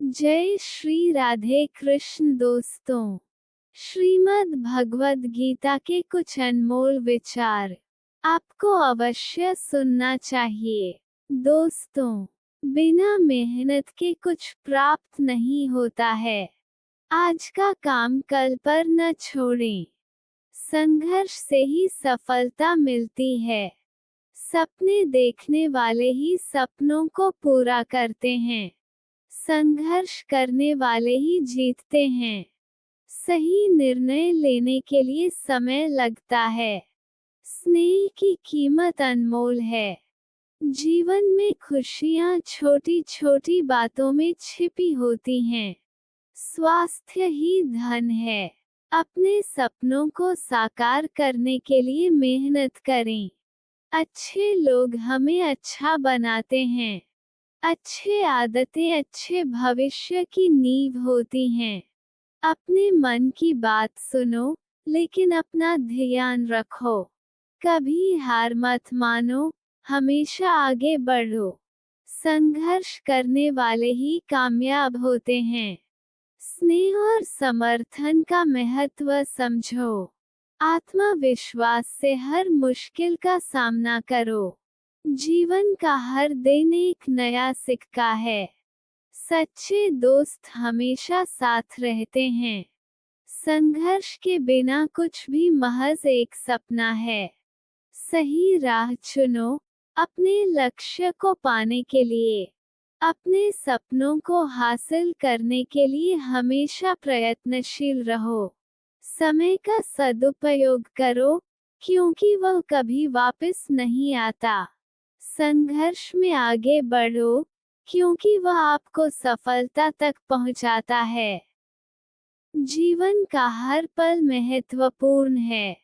जय श्री राधे कृष्ण दोस्तों। श्रीमद् भगवद गीता के कुछ अनमोल विचार आपको अवश्य सुनना चाहिए। दोस्तों, बिना मेहनत के कुछ प्राप्त नहीं होता है। आज का काम कल पर न छोड़ें। संघर्ष से ही सफलता मिलती है। सपने देखने वाले ही सपनों को पूरा करते हैं। संघर्ष करने वाले ही जीतते हैं। सही निर्णय लेने के लिए समय लगता है। स्नेह की कीमत अनमोल है। जीवन में खुशियाँ छोटी छोटी बातों में छिपी होती हैं। स्वास्थ्य ही धन है। अपने सपनों को साकार करने के लिए मेहनत करें। अच्छे लोग हमें अच्छा बनाते हैं। अच्छे आदतें अच्छे भविष्य की नींव होती हैं। अपने मन की बात सुनो, लेकिन अपना ध्यान रखो। कभी हार मत मानो, हमेशा आगे बढ़ो। संघर्ष करने वाले ही कामयाब होते हैं। स्नेह और समर्थन का महत्व समझो। आत्मविश्वास से हर मुश्किल का सामना करो। जीवन का हर दिन एक नया सिक्का है। सच्चे दोस्त हमेशा साथ रहते हैं। संघर्ष के बिना कुछ भी महज एक सपना है। सही राह चुनो, अपने लक्ष्य को पाने के लिए। अपने सपनों को हासिल करने के लिए हमेशा प्रयत्नशील रहो। समय का सदुपयोग करो, क्योंकि वह कभी वापस नहीं आता। संघर्ष में आगे बढ़ो, क्योंकि वह आपको सफलता तक पहुंचाता है। जीवन का हर पल महत्वपूर्ण है।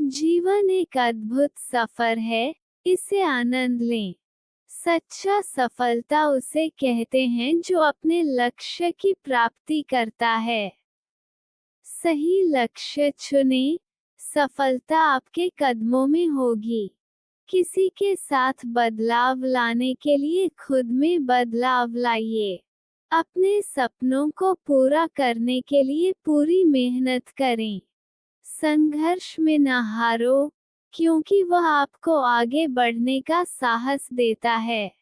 जीवन एक अद्भुत सफर है, इसे आनंद लें। सच्चा सफलता उसे कहते हैं जो अपने लक्ष्य की प्राप्ति करता है। सही लक्ष्य चुनें, सफलता आपके कदमों में होगी। किसी के साथ बदलाव लाने के लिए खुद में बदलाव लाइए। अपने सपनों को पूरा करने के लिए पूरी मेहनत करें। संघर्ष में न हारो, क्योंकि वह आपको आगे बढ़ने का साहस देता है।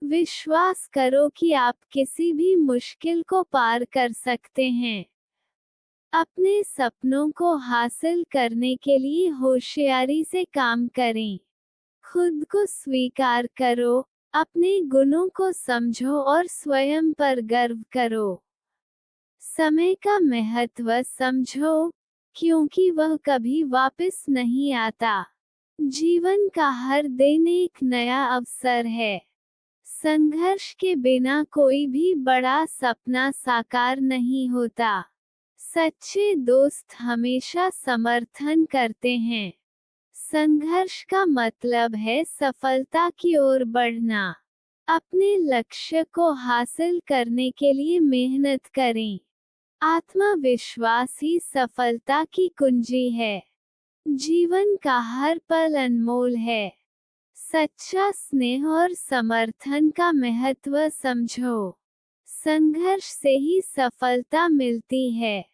विश्वास करो कि आप किसी भी मुश्किल को पार कर सकते हैं। अपने सपनों को हासिल करने के लिए होशियारी से काम करें। खुद को स्वीकार करो, अपने गुणों को समझो और स्वयं पर गर्व करो। समय का महत्व समझो, क्योंकि वह कभी वापस नहीं आता। जीवन का हर दिन एक नया अवसर है। संघर्ष के बिना कोई भी बड़ा सपना साकार नहीं होता। सच्चे दोस्त हमेशा समर्थन करते हैं। संघर्ष का मतलब है सफलता की ओर बढ़ना। अपने लक्ष्य को हासिल करने के लिए मेहनत करें। आत्मविश्वास ही सफलता की कुंजी है। जीवन का हर पल अनमोल है। सच्चा स्नेह और समर्थन का महत्व समझो। संघर्ष से ही सफलता मिलती है।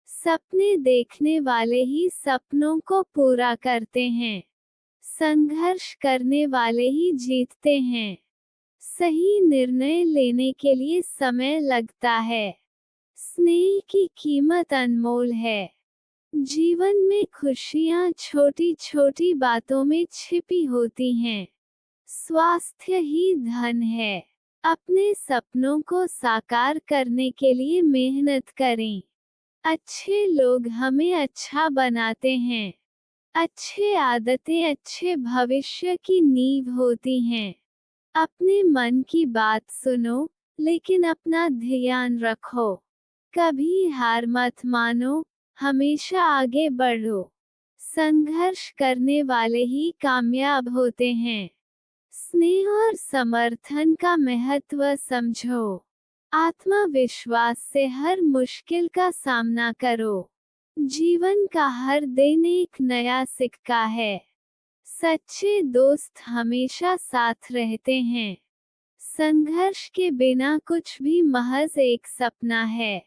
सपने देखने वाले ही सपनों को पूरा करते हैं। संघर्ष करने वाले ही जीतते हैं। सही निर्णय लेने के लिए समय लगता है। स्नेह की कीमत अनमोल है। जीवन में खुशियाँ छोटी छोटी बातों में छिपी होती हैं। स्वास्थ्य ही धन है। अपने सपनों को साकार करने के लिए मेहनत करें। अच्छे लोग हमें अच्छा बनाते हैं। अच्छे आदतें अच्छे भविष्य की नींव होती हैं। अपने मन की बात सुनो, लेकिन अपना ध्यान रखो। कभी हार मत मानो, हमेशा आगे बढ़ो। संघर्ष करने वाले ही कामयाब होते हैं। स्नेह और समर्थन का महत्व समझो। आत्मविश्वास से हर मुश्किल का सामना करो। जीवन का हर दिन एक नया सिक्का है। सच्चे दोस्त हमेशा साथ रहते हैं। संघर्ष के बिना कुछ भी महज एक सपना है।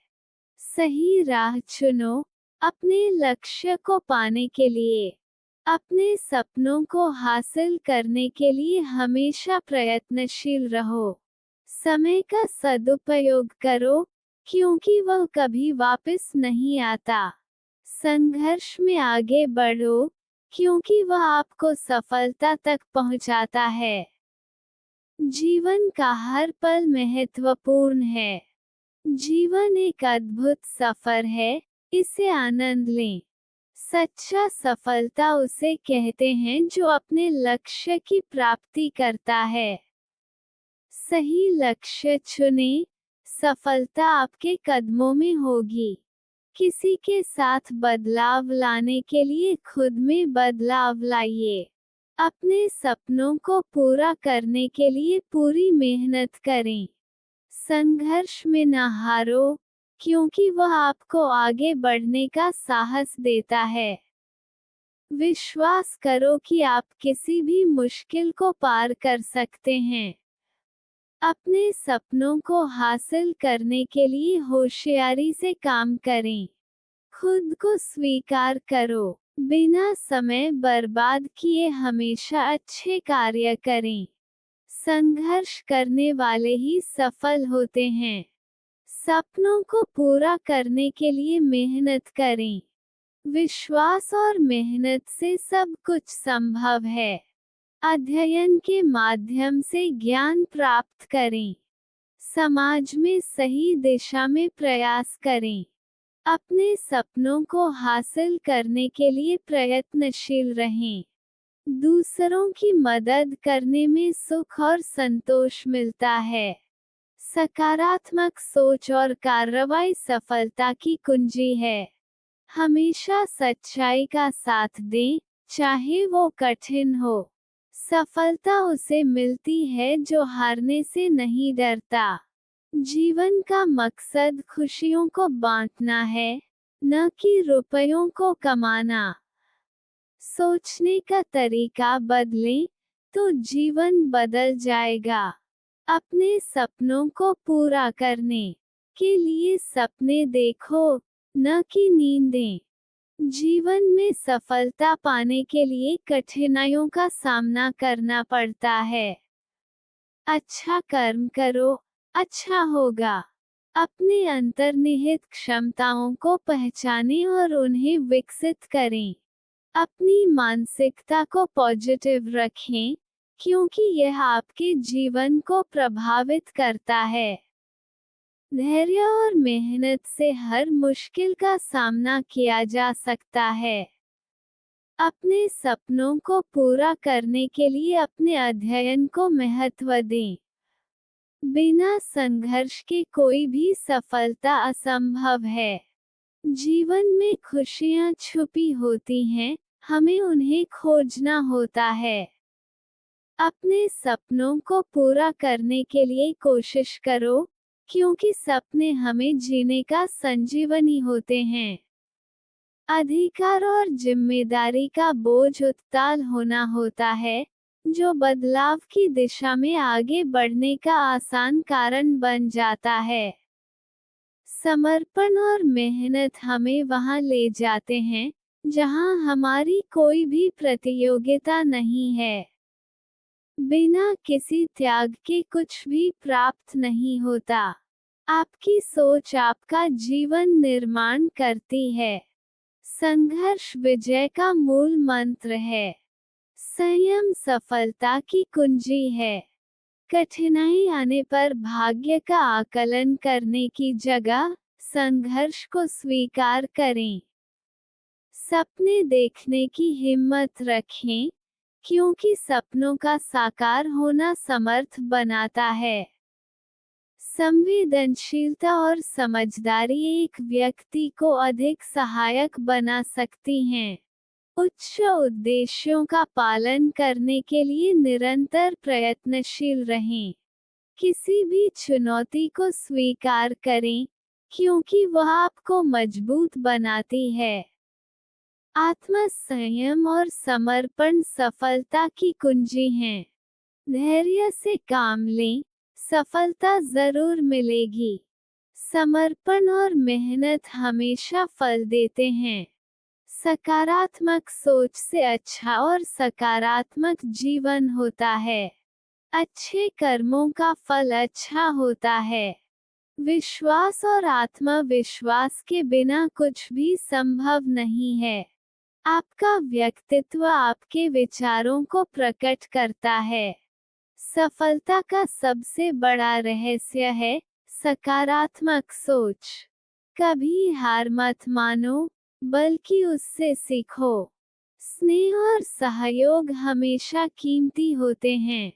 सही राह चुनो, अपने लक्ष्य को पाने के लिए। अपने सपनों को हासिल करने के लिए हमेशा प्रयत्नशील रहो। समय का सदुपयोग करो, क्योंकि वह कभी वापस नहीं आता। संघर्ष में आगे बढ़ो, क्योंकि वह आपको सफलता तक पहुंचाता है। जीवन का हर पल महत्वपूर्ण है। जीवन एक अद्भुत सफर है, इसे आनंद लें। सच्चा सफलता उसे कहते हैं जो अपने लक्ष्य की प्राप्ति करता है। सही लक्ष्य चुनें, सफलता आपके कदमों में होगी। किसी के साथ बदलाव लाने के लिए खुद में बदलाव लाइए। अपने सपनों को पूरा करने के लिए पूरी मेहनत करें। संघर्ष में न हारो, क्योंकि वह आपको आगे बढ़ने का साहस देता है। विश्वास करो कि आप किसी भी मुश्किल को पार कर सकते हैं। अपने सपनों को हासिल करने के लिए होशियारी से काम करें। खुद को स्वीकार करो, बिना समय बर्बाद किए हमेशा अच्छे कार्य करें। संघर्ष करने वाले ही सफल होते हैं। सपनों को पूरा करने के लिए मेहनत करें। विश्वास और मेहनत से सब कुछ संभव है। अध्ययन के माध्यम से ज्ञान प्राप्त करें। समाज में सही दिशा में प्रयास करें। अपने सपनों को हासिल करने के लिए प्रयत्नशील रहें। दूसरों की मदद करने में सुख और संतोष मिलता है। सकारात्मक सोच और कार्रवाई सफलता की कुंजी है। हमेशा सच्चाई का साथ दें, चाहे वो कठिन हो। सफलता उसे मिलती है जो हारने से नहीं डरता। जीवन का मकसद खुशियों को बांटना है, न कि रुपयों को कमाना। सोचने का तरीका बदलें, तो जीवन बदल जाएगा। अपने सपनों को पूरा करने के लिए सपने देखो, न कि नींदें। जीवन में सफलता पाने के लिए कठिनाइयों का सामना करना पड़ता है। अच्छा कर्म करो, अच्छा होगा। अपने अंतर्निहित क्षमताओं को पहचानें और उन्हें विकसित करें। अपनी मानसिकता को पॉजिटिव रखें, क्योंकि यह आपके जीवन को प्रभावित करता है। धैर्य और मेहनत से हर मुश्किल का सामना किया जा सकता है। अपने सपनों को पूरा करने के लिए अपने अध्ययन को महत्व दें। बिना संघर्ष के कोई भी सफलता असंभव है। जीवन में खुशियां छुपी होती हैं, हमें उन्हें खोजना होता है। अपने सपनों को पूरा करने के लिए कोशिश करो, क्योंकि सपने हमें जीने का संजीवनी होते हैं। अधिकार और जिम्मेदारी का बोझ उत्ताल होना होता है, जो बदलाव की दिशा में आगे बढ़ने का आसान कारण बन जाता है। समर्पण और मेहनत हमें वहां ले जाते हैं, जहां हमारी कोई भी प्रतियोगिता नहीं है। बिना किसी त्याग के कुछ भी प्राप्त नहीं होता। आपकी सोच आपका जीवन निर्माण करती है। संघर्ष विजय का मूल मंत्र है। संयम सफलता की कुंजी है। कठिनाई आने पर भाग्य का आकलन करने की जगह संघर्ष को स्वीकार करें। सपने देखने की हिम्मत रखें, क्योंकि सपनों का साकार होना समर्थ बनाता है। संवेदनशीलता और समझदारी एक व्यक्ति को अधिक सहायक बना सकती हैं। उच्च उद्देश्यों का पालन करने के लिए निरंतर प्रयत्नशील रहें। किसी भी चुनौती को स्वीकार करें, क्योंकि वह आपको मजबूत बनाती है। आत्मसंयम और समर्पण सफलता की कुंजी हैं। धैर्य से काम लें, सफलता जरूर मिलेगी। समर्पण और मेहनत हमेशा फल देते हैं। सकारात्मक सोच से अच्छा और सकारात्मक जीवन होता है। अच्छे कर्मों का फल अच्छा होता है। विश्वास और आत्मविश्वास के बिना कुछ भी संभव नहीं है। आपका व्यक्तित्व आपके विचारों को प्रकट करता है। सफलता का सबसे बड़ा रहस्य है सकारात्मक सोच। कभी हार मत मानो, बल्कि उससे सीखो। स्नेह और सहयोग हमेशा कीमती होते हैं।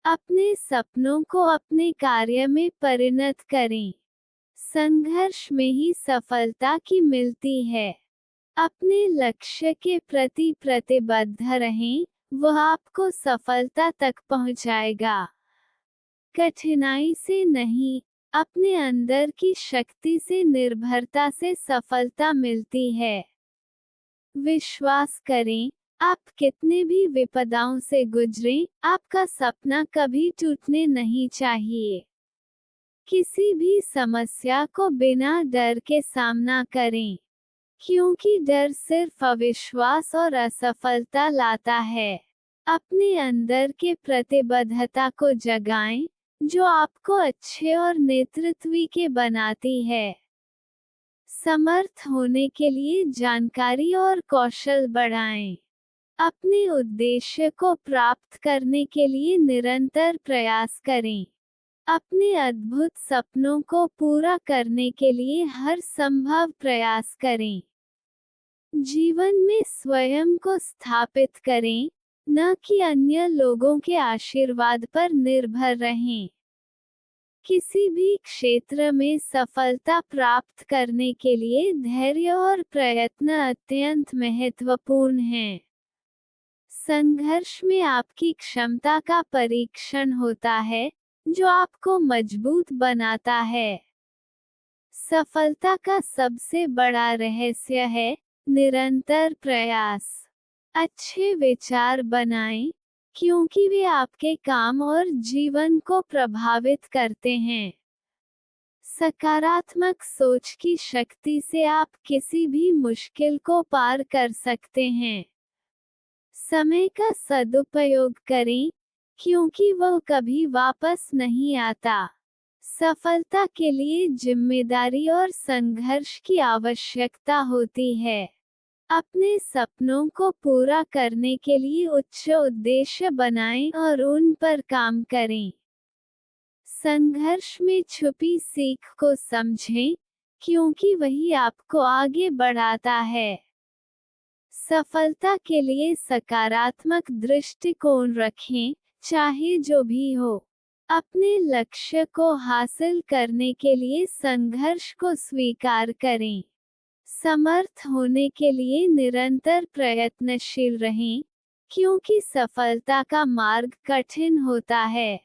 अपने सपनों को अपने कार्य में परिणत करें। संघर्ष में ही सफलता की मिलती है। अपने लक्ष्य के प्रति प्रतिबद्ध रहें, वह आपको सफलता तक पहुंचाएगा। कठिनाई से नहीं, अपने अंदर की शक्ति से निर्भरता से सफलता मिलती है। विश्वास करें, आप कितने भी विपदाओं से गुजरें, आपका सपना कभी टूटने नहीं चाहिए। किसी भी समस्या को बिना डर के सामना करें, क्योंकि डर सिर्फ अविश्वास और असफलता लाता है। अपने अंदर के प्रतिबद्धता को जगाएं, जो आपको अच्छे और नेतृत्व के बनाती है। समर्थ होने के लिए जानकारी और कौशल बढ़ाएं। अपने उद्देश्य को प्राप्त करने के लिए निरंतर प्रयास करें। अपने अद्भुत सपनों को पूरा करने के लिए हर संभव प्रयास करें। जीवन में स्वयं को स्थापित करें, न कि अन्य लोगों के आशीर्वाद पर निर्भर रहें। किसी भी क्षेत्र में सफलता प्राप्त करने के लिए धैर्य और प्रयत्न अत्यंत महत्वपूर्ण हैं। संघर्ष में आपकी क्षमता का परीक्षण होता है, जो आपको मजबूत बनाता है। सफलता का सबसे बड़ा रहस्य है निरंतर प्रयास। अच्छे विचार बनाएं, क्योंकि वे आपके काम और जीवन को प्रभावित करते हैं। सकारात्मक सोच की शक्ति से आप किसी भी मुश्किल को पार कर सकते हैं। समय का सदुपयोग करें, क्योंकि वह कभी वापस नहीं आता। सफलता के लिए जिम्मेदारी और संघर्ष की आवश्यकता होती है। अपने सपनों को पूरा करने के लिए उच्च उद्देश्य बनाएं और उन पर काम करें। संघर्ष में छुपी सीख को समझें, क्योंकि वही आपको आगे बढ़ाता है। सफलता के लिए सकारात्मक दृष्टिकोण रखें, चाहे जो भी हो। अपने लक्ष्य को हासिल करने के लिए संघर्ष को स्वीकार करें। समर्थ होने के लिए निरंतर प्रयत्नशील रहें, क्योंकि सफलता का मार्ग कठिन होता है।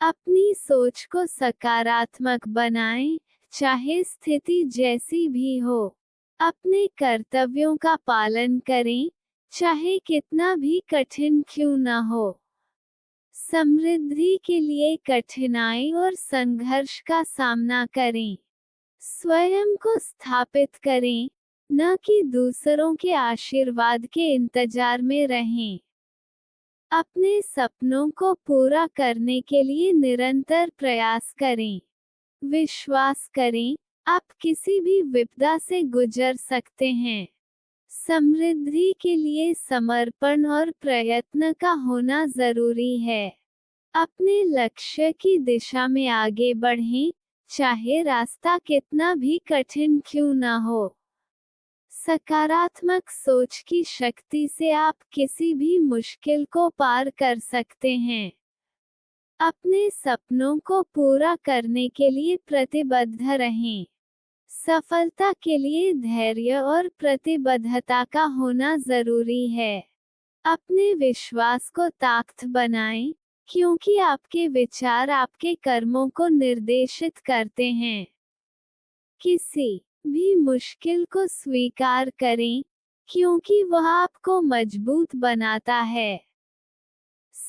अपनी सोच को सकारात्मक बनाएं, चाहे स्थिति जैसी भी हो। अपने कर्तव्यों का पालन करें, चाहे कितना भी कठिन क्यों न हो। समृद्धि के लिए कठिनाई और संघर्ष का सामना करें। स्वयं को स्थापित करें, न कि दूसरों के आशीर्वाद के इंतजार में रहें। अपने सपनों को पूरा करने के लिए निरंतर प्रयास करें। विश्वास करें, आप किसी भी विपदा से गुजर सकते हैं। समृद्धि के लिए समर्पण और प्रयत्न का होना जरूरी है। अपने लक्ष्य की दिशा में आगे बढ़ें, चाहे रास्ता कितना भी कठिन क्यों न हो। सकारात्मक सोच की शक्ति से आप किसी भी मुश्किल को पार कर सकते हैं। अपने सपनों को पूरा करने के लिए प्रतिबद्ध रहें। सफलता के लिए धैर्य और प्रतिबद्धता का होना जरूरी है। अपने विश्वास को ताकत बनाएं, क्योंकि आपके विचार आपके कर्मों को निर्देशित करते हैं। किसी भी मुश्किल को स्वीकार करें, क्योंकि वह आपको मजबूत बनाता है।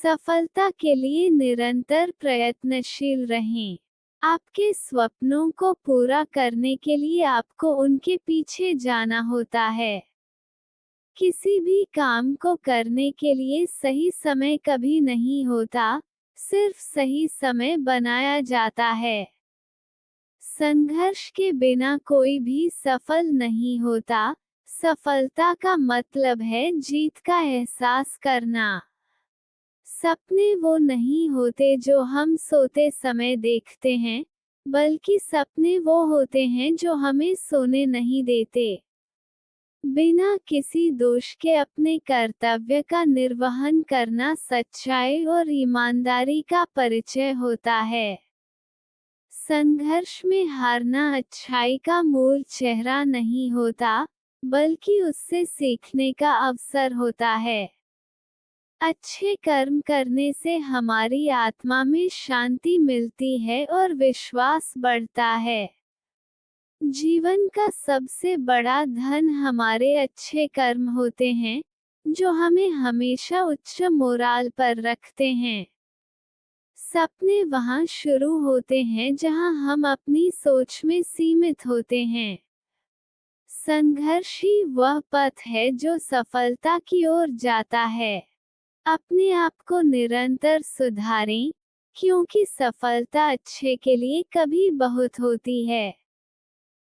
सफलता के लिए निरंतर प्रयत्नशील रहें। आपके स्वप्नों को पूरा करने के लिए आपको उनके पीछे जाना होता है। किसी भी काम को करने के लिए सही समय कभी नहीं होता, सिर्फ सही समय बनाया जाता है। संघर्ष के बिना कोई भी सफल नहीं होता। सफलता का मतलब है जीत का एहसास करना। सपने वो नहीं होते जो हम सोते समय देखते हैं, बल्कि सपने वो होते हैं जो हमें सोने नहीं देते। बिना किसी दोष के अपने कर्तव्य का निर्वहन करना सच्चाई और ईमानदारी का परिचय होता है। संघर्ष में हारना अच्छाई का मूल चेहरा नहीं होता, बल्कि उससे सीखने का अवसर होता है। अच्छे कर्म करने से हमारी आत्मा में शांति मिलती है और विश्वास बढ़ता है। जीवन का सबसे बड़ा धन हमारे अच्छे कर्म होते हैं, जो हमें हमेशा उच्च मोराल पर रखते हैं। सपने वहाँ शुरू होते हैं जहाँ हम अपनी सोच में सीमित होते हैं। संघर्ष ही वह पथ है जो सफलता की ओर जाता है। अपने आप को निरंतर सुधारें, क्योंकि सफलता अच्छे के लिए कभी बहुत होती है।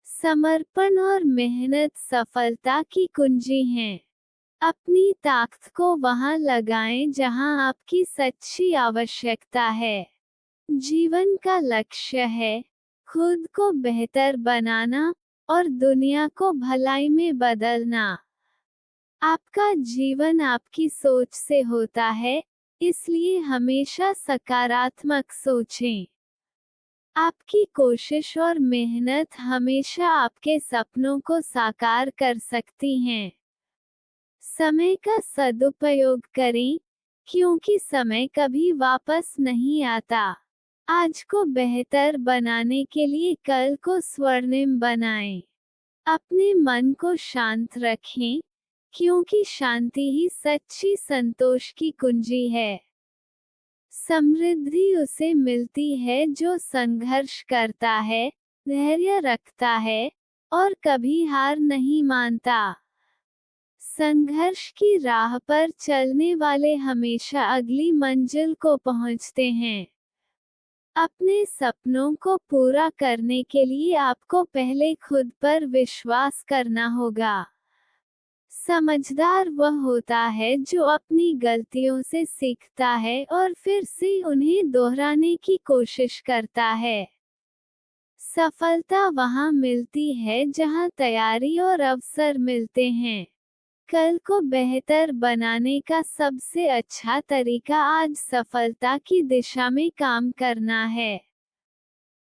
समर्पण और मेहनत सफलता की कुंजी हैं। अपनी ताकत को वहां लगाएं जहां आपकी सच्ची आवश्यकता है। जीवन का लक्ष्य है खुद को बेहतर बनाना और दुनिया को भलाई में बदलना। आपका जीवन आपकी सोच से होता है, इसलिए हमेशा सकारात्मक सोचें। आपकी कोशिश और मेहनत हमेशा आपके सपनों को साकार कर सकती हैं। समय का सदुपयोग करें, क्योंकि समय कभी वापस नहीं आता। आज को बेहतर बनाने के लिए कल को स्वर्णिम बनाएं। अपने मन को शांत रखें, क्योंकि शांति ही सच्ची संतोष की कुंजी है। समृद्धि उसे मिलती है जो संघर्ष करता है, धैर्य रखता है और कभी हार नहीं मानता। संघर्ष की राह पर चलने वाले हमेशा अगली मंजिल को पहुंचते हैं। अपने सपनों को पूरा करने के लिए आपको पहले खुद पर विश्वास करना होगा। समझदार वह होता है जो अपनी गलतियों से सीखता है और फिर से उन्हें दोहराने की कोशिश करता है। सफलता वहां मिलती है जहां तैयारी और अवसर मिलते हैं। कल को बेहतर बनाने का सबसे अच्छा तरीका आज सफलता की दिशा में काम करना है।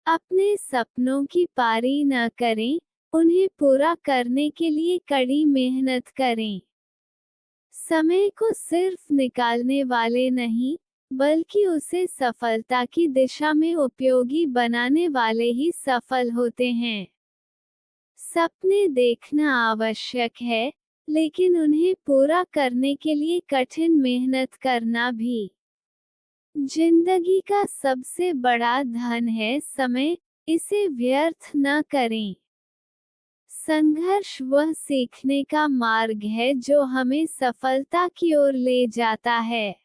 अपने सपनों की पारी न करें, उन्हें पूरा करने के लिए कड़ी मेहनत करें। समय को सिर्फ निकालने वाले नहीं, बल्कि उसे सफलता की दिशा में उपयोगी बनाने वाले ही सफल होते हैं। सपने देखना आवश्यक है, लेकिन उन्हें पूरा करने के लिए कठिन मेहनत करना भी। जिंदगी का सबसे बड़ा धन है समय, इसे व्यर्थ न करें। संघर्ष वह सीखने का मार्ग है जो हमें सफलता की ओर ले जाता है।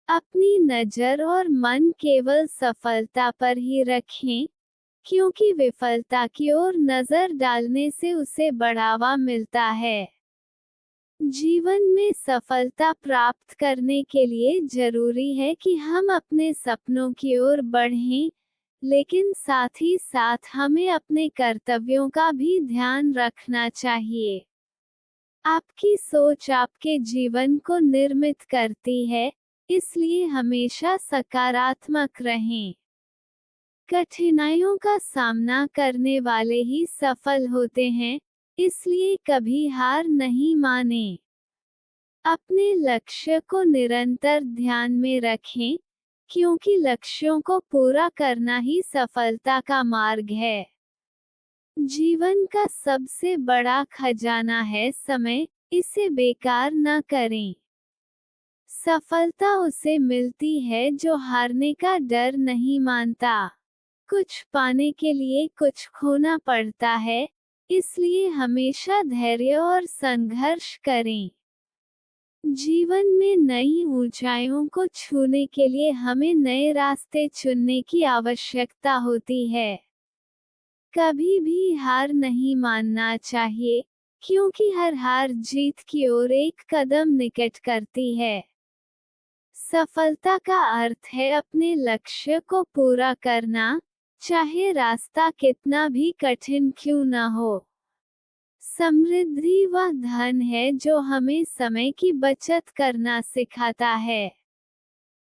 अपनी नज़र और मन केवल सफलता पर ही रखें, क्योंकि विफलता की ओर नज़र डालने से उसे बढ़ावा मिलता है। जीवन में सफलता प्राप्त करने के लिए जरूरी है कि हम अपने सपनों की ओर बढ़ें, लेकिन साथ ही साथ हमें अपने कर्तव्यों का भी ध्यान रखना चाहिए। आपकी सोच आपके जीवन को निर्मित करती है, इसलिए हमेशा सकारात्मक रहें। कठिनाइयों का सामना करने वाले ही सफल होते हैं, इसलिए कभी हार नहीं मानें। अपने लक्ष्य को निरंतर ध्यान में रखें, क्योंकि लक्ष्यों को पूरा करना ही सफलता का मार्ग है। जीवन का सबसे बड़ा खजाना है समय, इसे बेकार न करें। सफलता उसे मिलती है जो हारने का डर नहीं मानता। कुछ पाने के लिए कुछ खोना पड़ता है, इसलिए हमेशा धैर्य और संघर्ष करें। जीवन में नई ऊंचाइयों को छूने के लिए हमें नए रास्ते चुनने की आवश्यकता होती है। कभी भी हार नहीं मानना चाहिए, क्योंकि हर हार जीत की ओर एक कदम निकट करती है। सफलता का अर्थ है अपने लक्ष्य को पूरा करना, चाहे रास्ता कितना भी कठिन क्यों न हो। समृद्धि वह धन है जो हमें समय की बचत करना सिखाता है।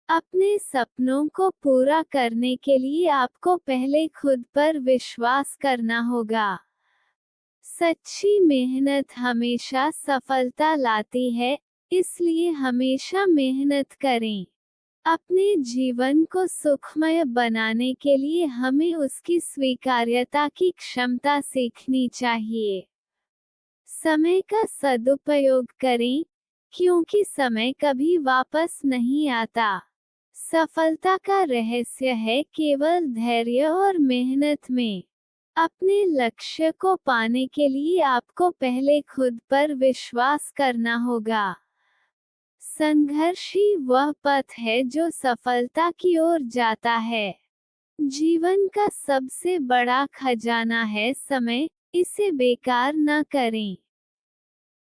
अपने सपनों को पूरा करने के लिए आपको पहले खुद पर विश्वास करना होगा। सच्ची मेहनत हमेशा सफलता लाती है, इसलिए हमेशा मेहनत करें। अपने जीवन को सुखमय बनाने के लिए हमें उसकी स्वीकार्यता की क्षमता सीखनी चाहिए। समय का सदुपयोग करें, क्योंकि समय कभी वापस नहीं आता। सफलता का रहस्य है केवल धैर्य और मेहनत में। अपने लक्ष्य को पाने के लिए आपको पहले खुद पर विश्वास करना होगा। संघर्ष ही वह पथ है जो सफलता की ओर जाता है। जीवन का सबसे बड़ा खजाना है समय, इसे बेकार न करें।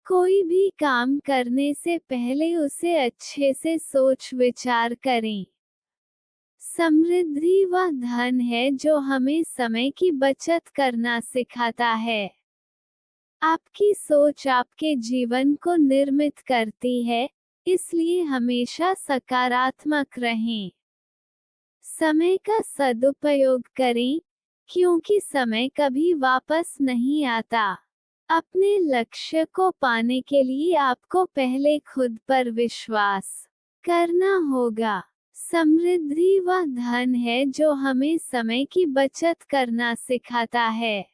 कोई भी काम करने से पहले उसे अच्छे से सोच विचार करें। समृद्धि वह धन है जो हमें समय की बचत करना सिखाता है। आपकी सोच आपके जीवन को निर्मित करती है, इसलिए हमेशा सकारात्मक रहें। समय का सदुपयोग करें, क्योंकि समय कभी वापस नहीं आता। अपने लक्ष्य को पाने के लिए आपको पहले खुद पर विश्वास करना होगा। समृद्धि वह धन है जो हमें समय की बचत करना सिखाता है।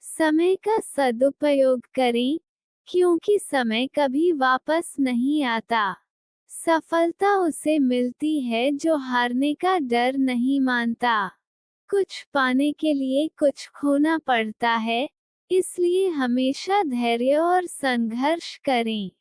समय का सदुपयोग करें, क्योंकि समय कभी वापस नहीं आता। सफलता उसे मिलती है जो हारने का डर नहीं मानता। कुछ पाने के लिए कुछ खोना पड़ता है, इसलिए हमेशा धैर्य और संघर्ष करें।